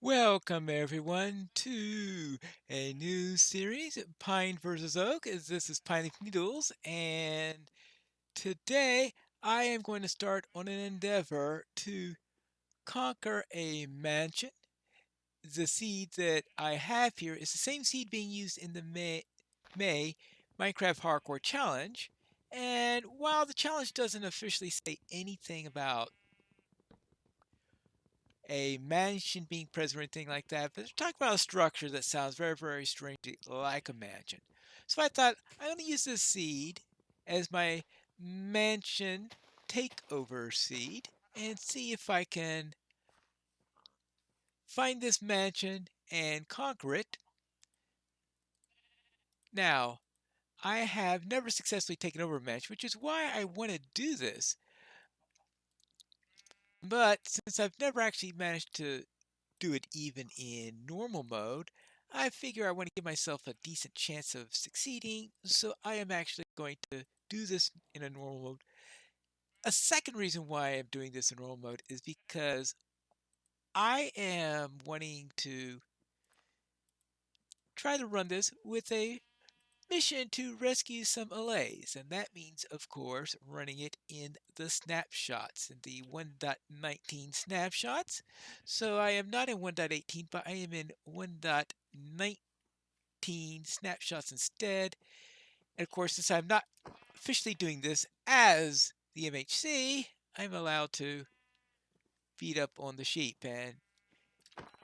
Welcome everyone to a new series, Pine versus Oak. This is Pine Needles, and today I am going to start on an endeavor to conquer a mansion. The seed that I have here is the same seed being used in the May Minecraft Hardcore Challenge. And while the challenge doesn't officially say anything about a mansion being present or anything like that, but they're talking about a structure that sounds very, very strangely like a mansion. So I thought I'm going to use this seed as my mansion takeover seed and see if I can find this mansion and conquer it. Now, I have never successfully taken over a mansion, which is why I want to do this. But since I've never actually managed to do it even in normal mode, I figure I want to give myself a decent chance of succeeding, so I am actually going to do this in a normal mode. A second reason why I'm doing this in normal mode is because I am wanting to try to run this with a mission to rescue some allays, and that means, of course, running it in the snapshots, in the 1.19 snapshots. So I am not in 1.18, but I am in 1.19 snapshots instead. And of course, since I'm not officially doing this as the MHC, I'm allowed to feed up on the sheep and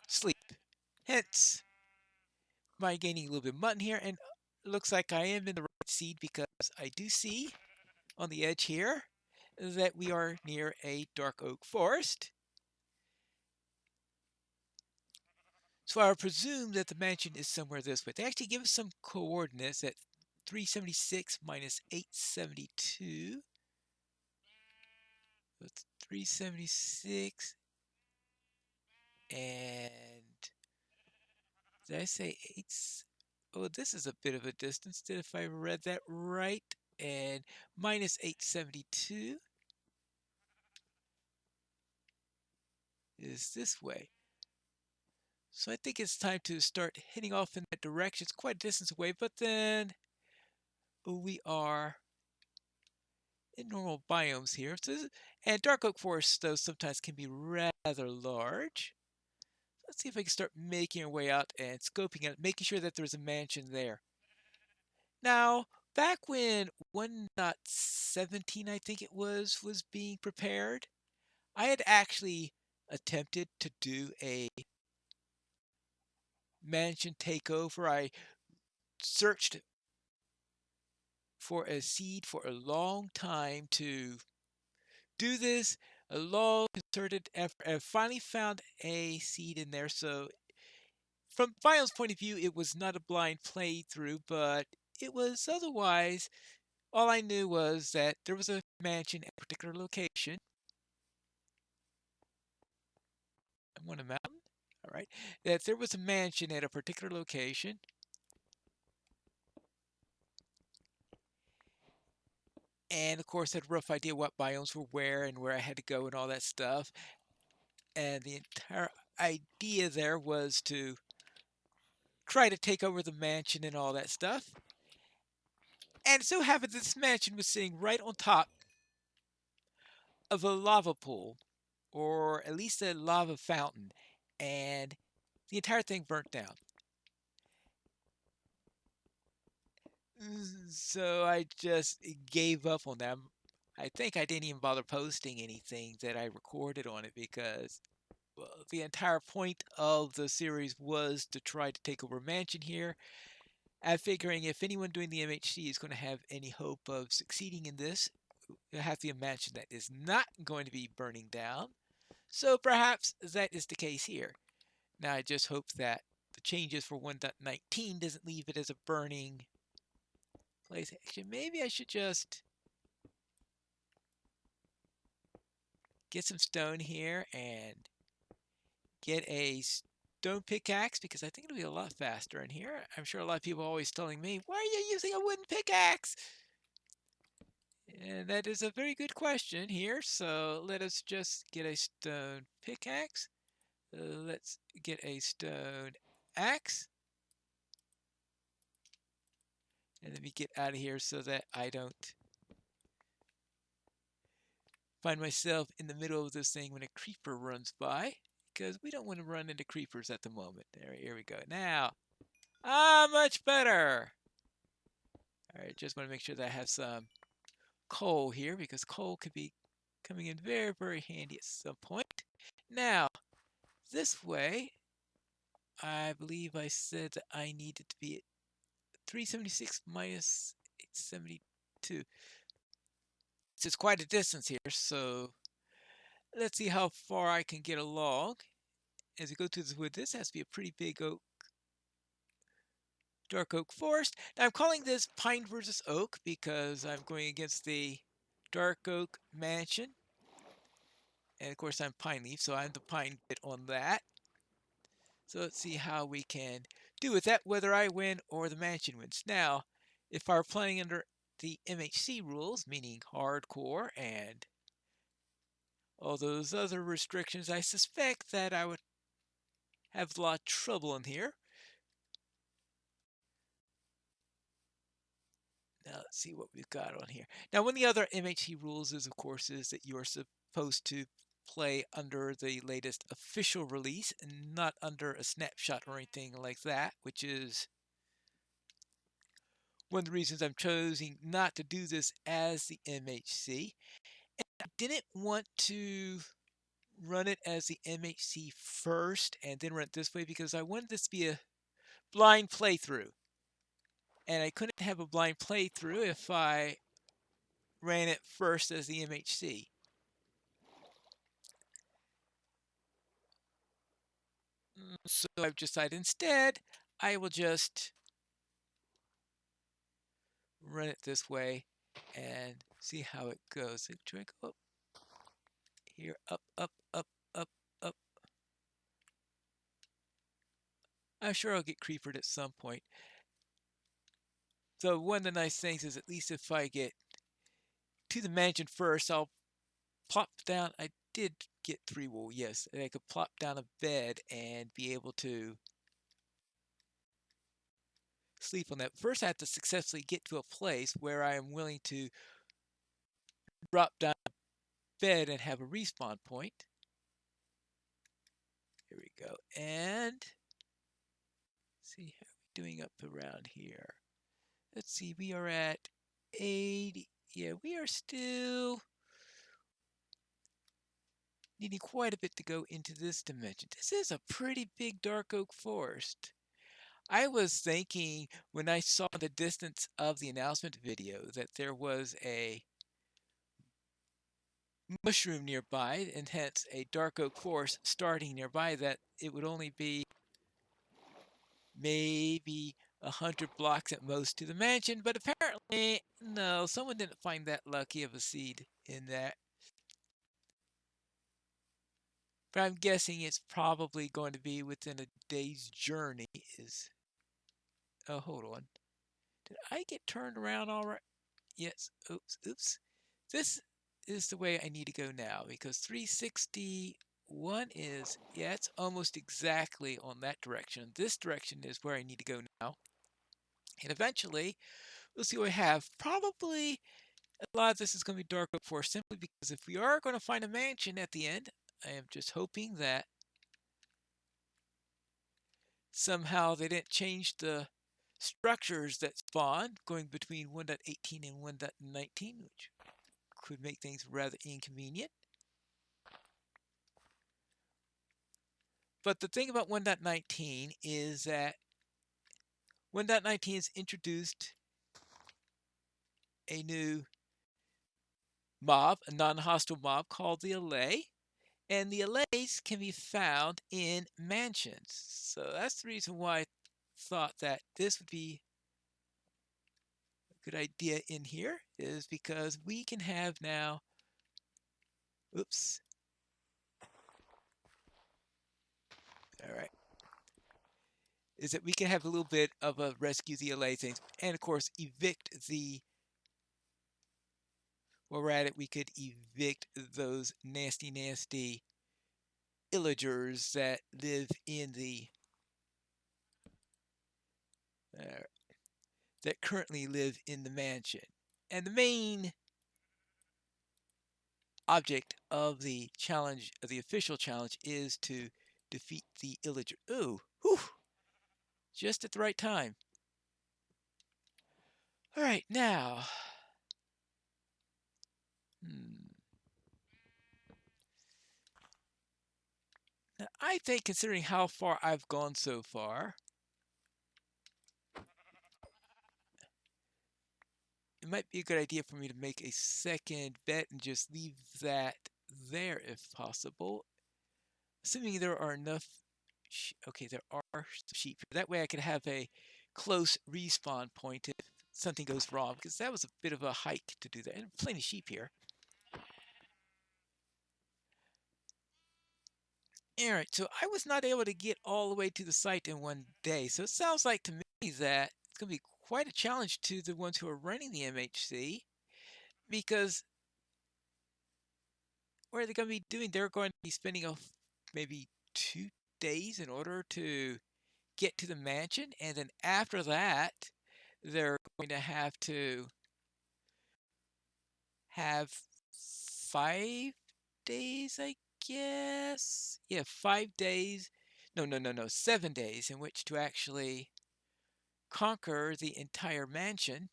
sleep. Hence, my gaining a little bit of mutton here, and looks like I am in the right seed because I do see on the edge here that we are near a dark oak forest. So I would presume that the mansion is somewhere this way. They actually give us some coordinates at 376 minus 872. That's 376. And did I say 8? Oh, this is a bit of a distance. Did if I read that right? And minus 872 is this way. So I think it's time to start heading off in that direction. It's quite a distance away, but then we are in normal biomes here. And dark oak forests, though, sometimes can be rather large. Let's see if I can start making our way out and scoping it, making sure that there's a mansion there. Now, back when 1.17, I think it was being prepared, I had actually attempted to do a mansion takeover. I searched for a seed for a long time to do this, a long concerted effort. I finally found a seed in there. So, from Bio's point of view, it was not a blind playthrough, but it was otherwise. All I knew was that there was a mansion at a particular location. I'm on a mountain. All right. That there was a mansion at a particular location. And of course, I had a rough idea what biomes were where and where I had to go and all that stuff. And the entire idea there was to try to take over the mansion and all that stuff. And it so happened this mansion was sitting right on top of a lava pool, or at least a lava fountain, and the entire thing burnt down. So I just gave up on them. I think I didn't even bother posting anything that I recorded on it because well, the entire point of the series was to try to take over Mansion here. I'm figuring if anyone doing the MHC is going to have any hope of succeeding in this, it has to be a mansion that is not going to be burning down. So perhaps that is the case here. Now I just hope that the changes for 1.19 doesn't leave it as a burning place. Actually, maybe I should just get some stone here and get a stone pickaxe because I think it'll be a lot faster in here. I'm sure a lot of people are always telling me, why are you using a wooden pickaxe? And that is a very good question here. So let us just get a stone pickaxe. Let's get a stone axe. And let me get out of here so that I don't find myself in the middle of this thing when a creeper runs by, because we don't want to run into creepers at the moment. There, here we go. Now, much better. All right, just want to make sure that I have some coal here, because coal could be coming in very, very handy at some point. Now, this way, I believe I said that I needed to be at 376 minus 872. It's quite a distance here, so let's see how far I can get along. As we go through this wood, this has to be a pretty big dark oak forest. Now I'm calling this pine versus oak because I'm going against the dark oak mansion. And of course I'm pine leaf, so I'm the pine bit on that. So let's see how we can do with that, whether I win or the mansion wins. Now, if I were playing under the MHC rules, meaning hardcore and all those other restrictions, I suspect that I would have a lot of trouble in here. Now let's see what we've got on here. Now, one of the other MHC rules is, of course, is that you are supposed to play under the latest official release and not under a snapshot or anything like that, which is one of the reasons I'm choosing not to do this as the MHC. And I didn't want to run it as the MHC first and then run it this way because I wanted this to be a blind playthrough. And I couldn't have a blind playthrough if I ran it first as the MHC. So I've decided instead I will just run it this way and see how it goes. Try to go up here, up, up, up, up, up. I'm sure I'll get creepered at some point. So one of the nice things is at least if I get to the mansion first, I'll plop down. I did get 3 wool, yes. And I could plop down a bed and be able to sleep on that. First, I have to successfully get to a place where I am willing to drop down a bed and have a respawn point. Here we go. And see how we're doing up around here. Let's see, we are at 80. Yeah, we are still needing quite a bit to go into this dimension. This is a pretty big dark oak forest. I was thinking when I saw the distance of the announcement video that there was a mushroom nearby and hence a dark oak forest starting nearby, that it would only be maybe 100 blocks at most to the mansion, but apparently no, someone didn't find that lucky of a seed in that. But I'm guessing it's probably going to be within a day's journey. Oh, hold on, did I get turned around all right? Yes. Oops. This is the way I need to go now, because 361 is, yeah, it's almost exactly on that direction. This direction is where I need to go now. And eventually, we'll see what we have. Probably a lot of this is going to be dark oak forest, simply because if we are going to find a mansion at the end, I am just hoping that somehow they didn't change the structures that spawn going between 1.18 and 1.19, which could make things rather inconvenient. But the thing about 1.19 is that 1.19 has introduced a new mob, a non-hostile mob called the Allay, and the Allays can be found in mansions. So that's the reason why I thought that this would be a good idea in here, is because we can have now, oops, all right, is that we can have a little bit of a rescue the Allay things, and of course evict the, while we're at it, we could evict those nasty illagers that live in the uh, that currently live in the mansion. And the main object of the challenge, of the official challenge, is to defeat the illager. Ooh, whew, just at the right time. All right, now. Now, I think, considering how far I've gone so far, it might be a good idea for me to make a second bet and just leave that there if possible. Assuming there are enough. Okay, there are some sheep. That way I could have a close respawn point if something goes wrong, because that was a bit of a hike to do that. And plenty of sheep here. All right, so I was not able to get all the way to the site in one day. So it sounds like to me that it's going to be quite a challenge to the ones who are running the MHC, because what are they going to be doing? They're going to be spending maybe 2 days in order to get to the mansion, and then after that, they're going to have to have 5 days, I guess. Yeah, 5 days. No, no, no, no, 7 days in which to actually conquer the entire mansion,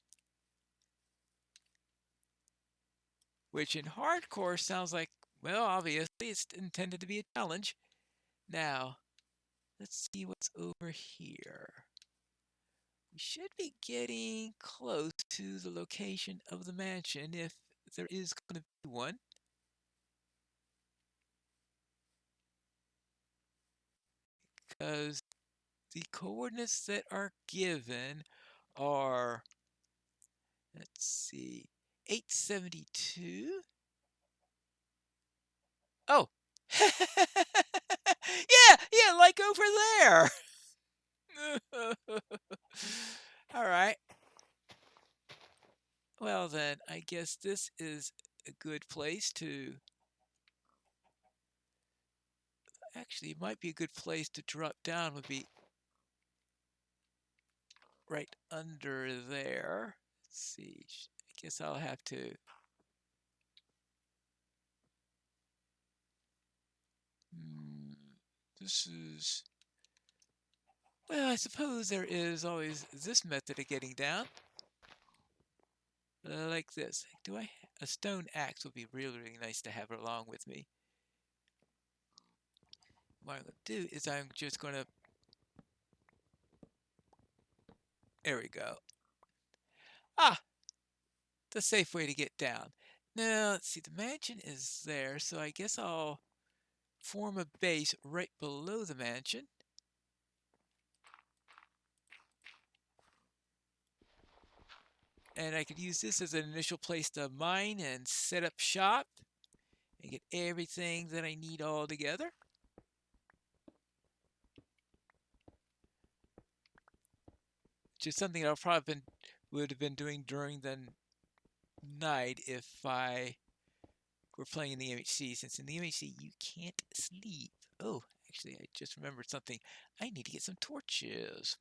which in hardcore sounds like, well, obviously it's intended to be a challenge. Now, let's see what's over here. We should be getting close to the location of the mansion if there is going to be one. Because the coordinates that are given are, let's see, 872. Oh, yeah, yeah, like over there. All right. Well, then, I guess this is a good place to. Actually, it might be a good place to drop down, would be right under there. Let's see. I guess I'll have to. This is. Well, I suppose there is always this method of getting down. Like this. Do I? A stone axe would be really, really nice to have along with me. What I'm going to do is I'm just going to. There we go. Ah! The safe way to get down. Now, let's see. The mansion is there, so I guess I'll form a base right below the mansion. And I could use this as an initial place to mine and set up shop and get everything that I need all together. Which is something that I probably would have been doing during the night if I were playing in the MHC, since in the MHC you can't sleep. Oh, actually, I just remembered something. I need to get some torches.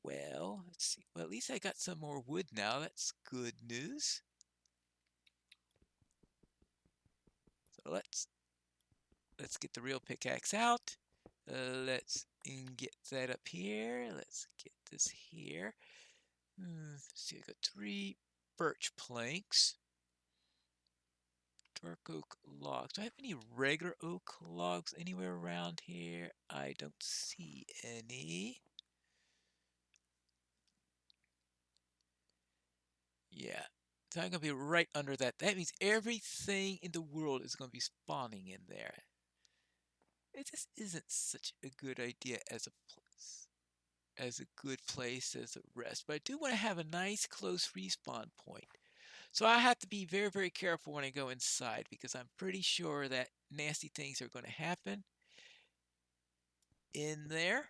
Well, let's see. Well, at least I got some more wood now. That's good news. So let's get the real pickaxe out. Let's get that up here. Let's get this here. Let's see, I got 3 birch planks. Dark oak logs. Do I have any regular oak logs anywhere around here? I don't see any. Yeah. So I'm going to be right under that. That means everything in the world is going to be spawning in there. It just isn't such a good idea as a good place as a rest. But I do want to have a nice close respawn point. So I have to be very, very careful when I go inside, because I'm pretty sure that nasty things are going to happen in there.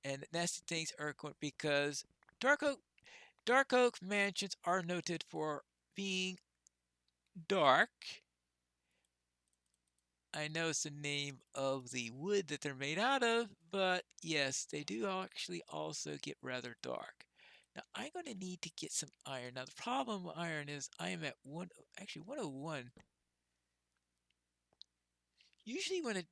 And nasty things are going, because dark oak mansions are noted for being dark. I know it's the name of the wood that they're made out of, but yes, they do actually also get rather dark. Now I'm going to need to get some iron. Now the problem with iron is I am at 101. Usually in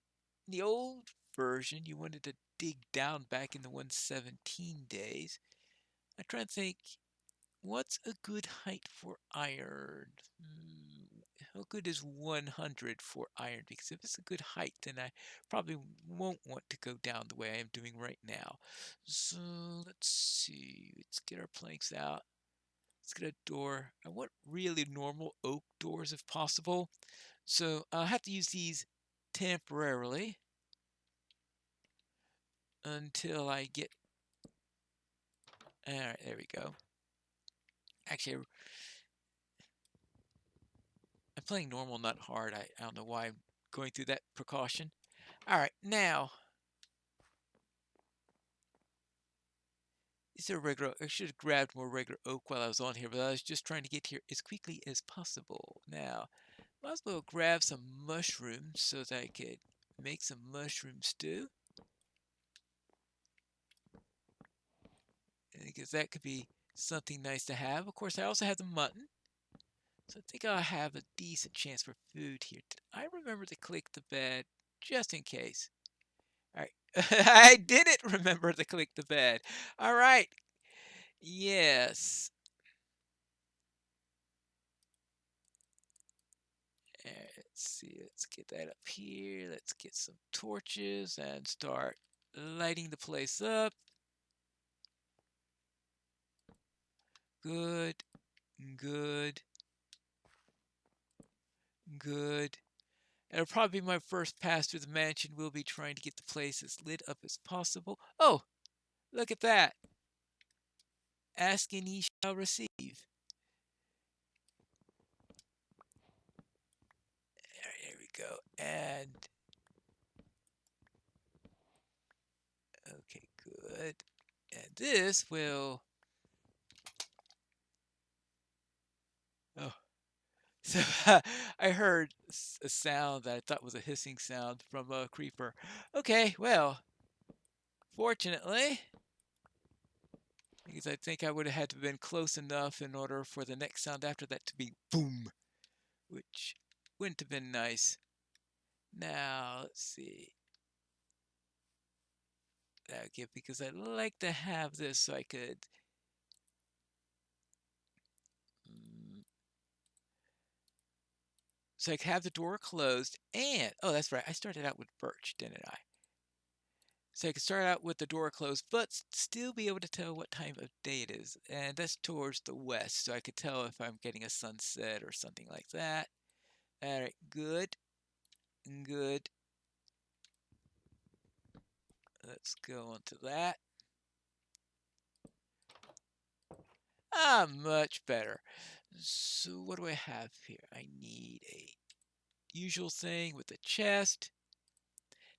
the old version you wanted to dig down back in the 117 days. I'm trying to think, what's a good height for iron? How good is 100 for iron? Because if it's a good height, then I probably won't want to go down the way I am doing right now. So let's see. Let's get our planks out. Let's get a door. I want really normal oak doors if possible. So I'll have to use these temporarily until I get... All right, there we go. Actually, I'm playing normal, not hard. I don't know why I'm going through that precaution. All right, now, is there regular? I should have grabbed more regular oak while I was on here, but I was just trying to get here as quickly as possible. Now, might as well grab some mushrooms so that I could make some mushroom stew. Because that could be something nice to have. Of course, I also have the mutton. So I think I'll have a decent chance for food here. Did I remember to click the bed just in case? All right. I didn't remember to click the bed. All right. Yes. Let's see. Let's get that up here. Let's get some torches and start lighting the place up. Good. Good. Good. It'll probably be my first pass through the mansion. We'll be trying to get the place as lit up as possible. Oh, look at that. Ask and ye shall receive. There we go. And okay, good. And this will... Oh, so I heard a sound that I thought was a hissing sound from a creeper. Okay, well, fortunately, because I think I would have had to have been close enough in order for the next sound after that to be boom, which wouldn't have been nice. Now, let's see. Okay, because I'd like to have this so I could... So I could have the door closed and... Oh, that's right. I started out with birch, didn't I? So I could start out with the door closed, but still be able to tell what time of day it is. And that's towards the west, so I could tell if I'm getting a sunset or something like that. All right, good. Good. Let's go on to that. Ah, much better. So what do I have here? I need a usual thing with a chest.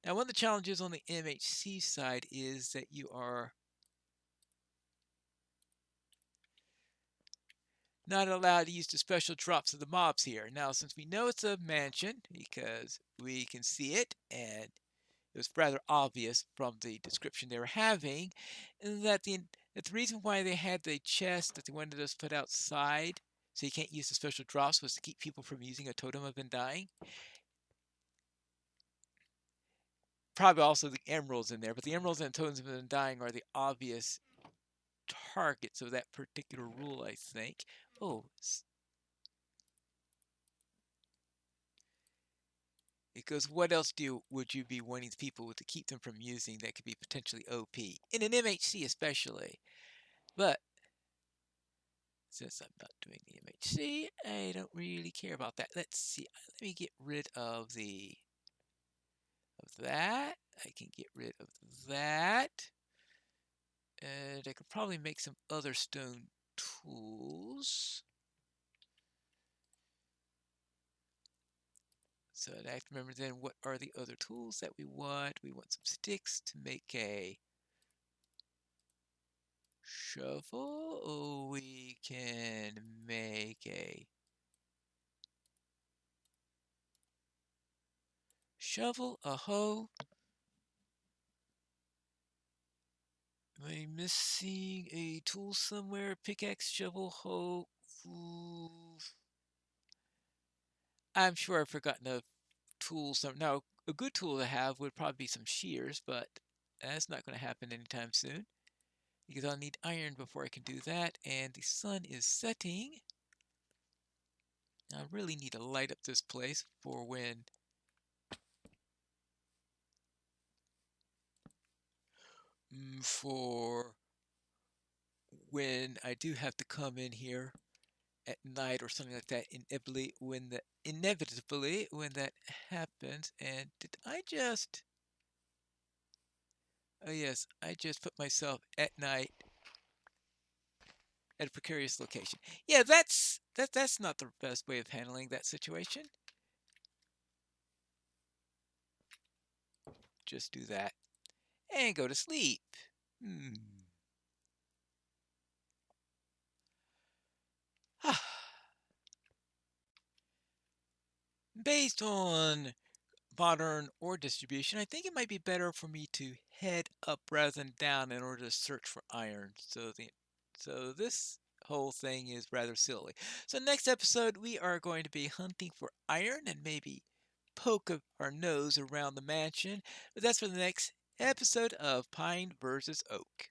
Now, one of the challenges on the MHC side is that you are not allowed to use the special drops of the mobs here. Now, since we know it's a mansion, because we can see it, and it was rather obvious from the description they were having, that the reason why they had the chest that they wanted us to put outside, so you can't use the special drops, was to keep people from using a totem of undying. Probably also the emeralds in there, but the emeralds and totems of undying are the obvious targets of that particular rule, I think. Oh, because what else would you be wanting people to keep them from using that could be potentially OP in an MHC especially? But since I'm not doing the MHC, I don't really care about that. Let's see. Let me get rid of that. I can get rid of that. And I could probably make some other stone tools. So I have to remember then what are the other tools that we want. We want some sticks to make a shovel. Oh, we can make a Shovel, a hoe. Am I missing a tool somewhere? Pickaxe, shovel, hoe. Ooh. I'm sure I've forgotten a tool. Now, a good tool to have would probably be some shears, but that's not going to happen anytime soon because I'll need iron before I can do that. And the sun is setting. I really need to light up this place for when I do have to come in here at night or something like that. Inevitably when that happens. And did I just? Oh yes, I just put myself at night at a precarious location. Yeah, that's not the best way of handling that situation. Just do that and go to sleep. Hmm. Based on modern ore distribution, I think it might be better for me to head up rather than down in order to search for iron. So this whole thing is rather silly. So next episode we are going to be hunting for iron and maybe poke our nose around the mansion. But that's for the next episode of Pine versus Oak.